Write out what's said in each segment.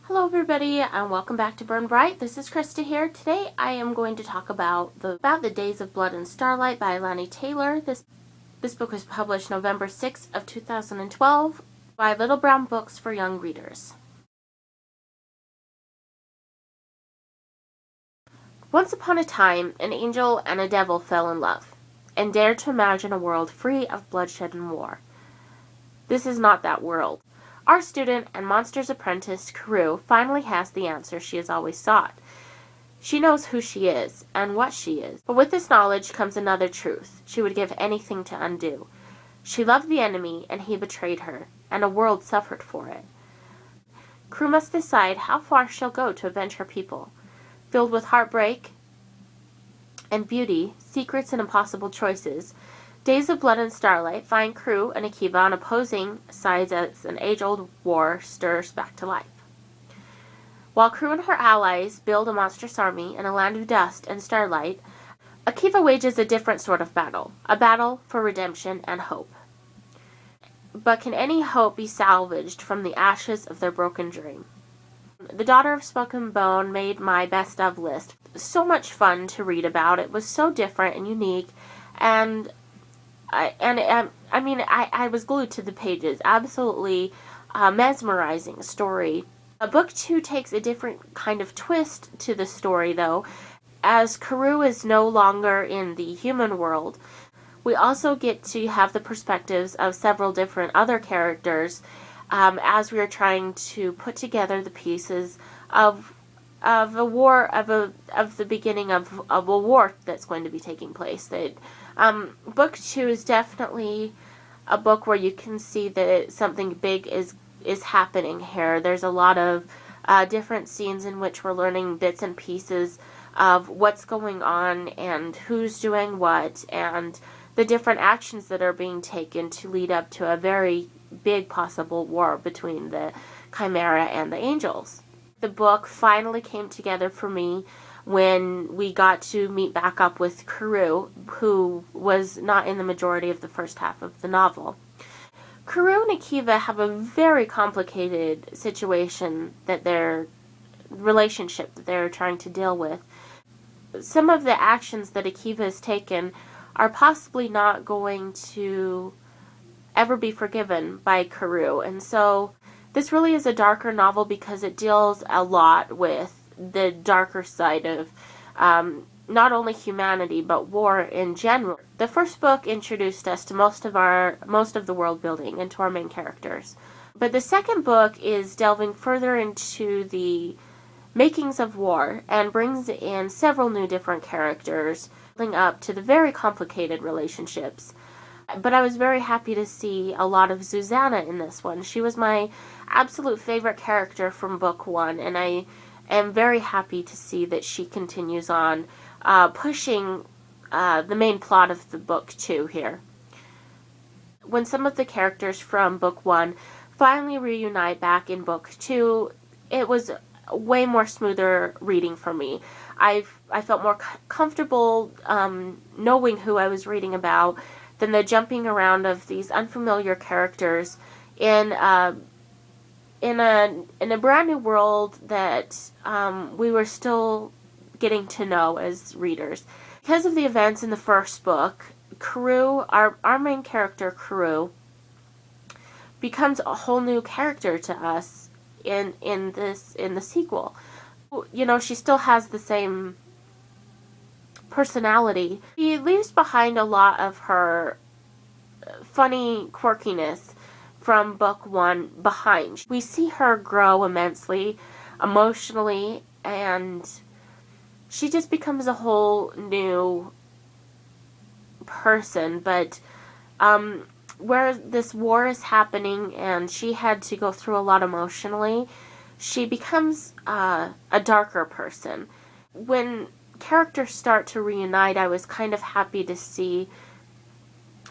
Hello everybody and welcome back to Burn Bright. This is Krista here. Today I am going to talk about the Days of Blood and Starlight by Laini Taylor. This book was published November 6th of 2012 by Little Brown Books for Young Readers. Once upon a time, an angel and a devil fell in love and dared to imagine a world free of bloodshed and war. This is not that world. Our student and monster's apprentice, Karu, finally has the answer she has always sought. She knows who she is and what she is, but with this knowledge comes another truth she would give anything to undo. She loved the enemy and he betrayed her, and a world suffered for it. Karu must decide how far she'll go to avenge her people. Filled with heartbreak and beauty, secrets and impossible choices, Days of Blood and Starlight find Karu and Akiva on opposing sides as an age-old war stirs back to life. While Karu and her allies build a monstrous army in a land of dust and starlight, Akiva wages a different sort of battle, a battle for redemption and hope. But can any hope be salvaged from the ashes of their broken dream? The Daughter of Smoke and Bone made my best of list. So much fun to read about. It was so different and unique, and I was glued to the pages. Absolutely mesmerizing story. Book 2 takes a different kind of twist to the story, though. As Karu is no longer in the human world, we also get to have the perspectives of several different other characters as we are trying to put together the pieces of a war, of the beginning of a war that's going to be taking place. Book 2 is definitely a book where you can see that something big is happening here. There's a lot of different scenes in which we're learning bits and pieces of what's going on and who's doing what and the different actions that are being taken to lead up to a very big possible war between the Chimera and the Angels. The book finally came together for me when we got to meet back up with Karu, who was not in the majority of the first half of the novel. Karu and Akiva have a very complicated relationship that they're trying to deal with. Some of the actions that Akiva has taken are possibly not going to ever be forgiven by Karu, and so this really is a darker novel because it deals a lot with the darker side of not only humanity but war in general. The first book introduced us to most of the world building and to our main characters, but the second book is delving further into the makings of war and brings in several new different characters, building up to the very complicated relationships. But I was very happy to see a lot of Susanna in this one. She was my absolute favorite character from book 1, and I am very happy to see that she continues on pushing the main plot of the book 2 here. When some of the characters from book 1 finally reunite back in book 2, it was way more smoother reading for me. I felt more comfortable knowing who I was reading about than the jumping around of these unfamiliar characters in a brand new world that we were still getting to know as readers. Because of the events in the first book, Karu, our main character Karu, becomes a whole new character to us in the sequel. You know, she still has the same personality. She leaves behind a lot of her funny quirkiness from book 1 behind. We see her grow immensely emotionally, and she just becomes a whole new person. But where this war is happening and she had to go through a lot emotionally, she becomes a darker person. When characters start to reunite, I was kind of happy to see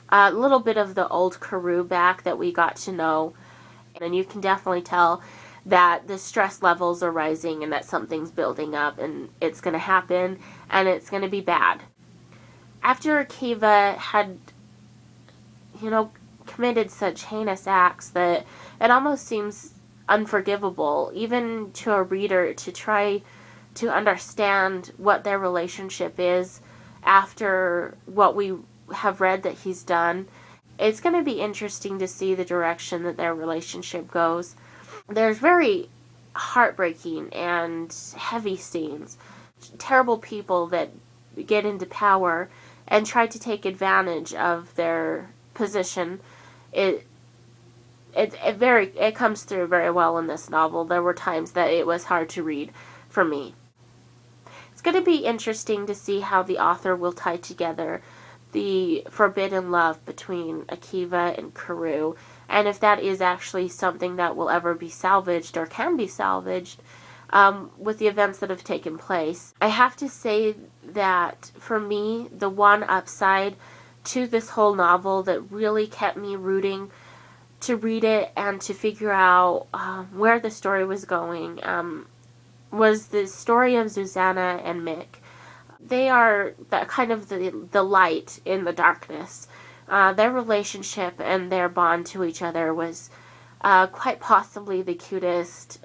a little bit of the old Karu back that we got to know, and you can definitely tell that the stress levels are rising and that something's building up and it's going to happen and it's going to be bad. After Akiva had, committed such heinous acts that it almost seems unforgivable, even to a reader, to try to understand what their relationship is after what we have read that he's done. It's going to be interesting to see the direction that their relationship goes. There's very heartbreaking and heavy scenes. Terrible people that get into power and try to take advantage of their position. It comes through very well in this novel. There were times that it was hard to read for me. It's going to be interesting to see how the author will tie together the forbidden love between Akiva and Karoo, and if that is actually something that will ever be salvaged or can be salvaged with the events that have taken place. I have to say that for me, the one upside to this whole novel that really kept me rooting to read it and to figure out where the story was going was the story of Susanna and Mick. They are kind of the light in the darkness. Their relationship and their bond to each other was quite possibly the cutest,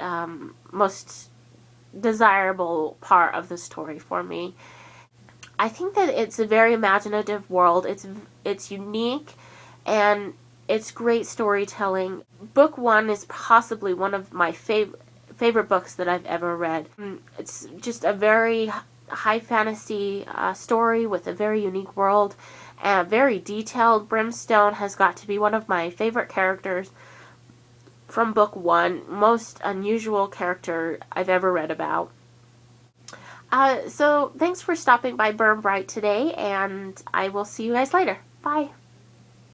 most desirable part of the story for me. I think that it's a very imaginative world. It's unique, and it's great storytelling. Book 1 is possibly one of my favorite books that I've ever read. It's just a very high fantasy story with a very unique world and very detailed. Brimstone has got to be one of my favorite characters from book 1. Most unusual character I've ever read about. So thanks for stopping by Burn Bright today, and I will see you guys later. Bye.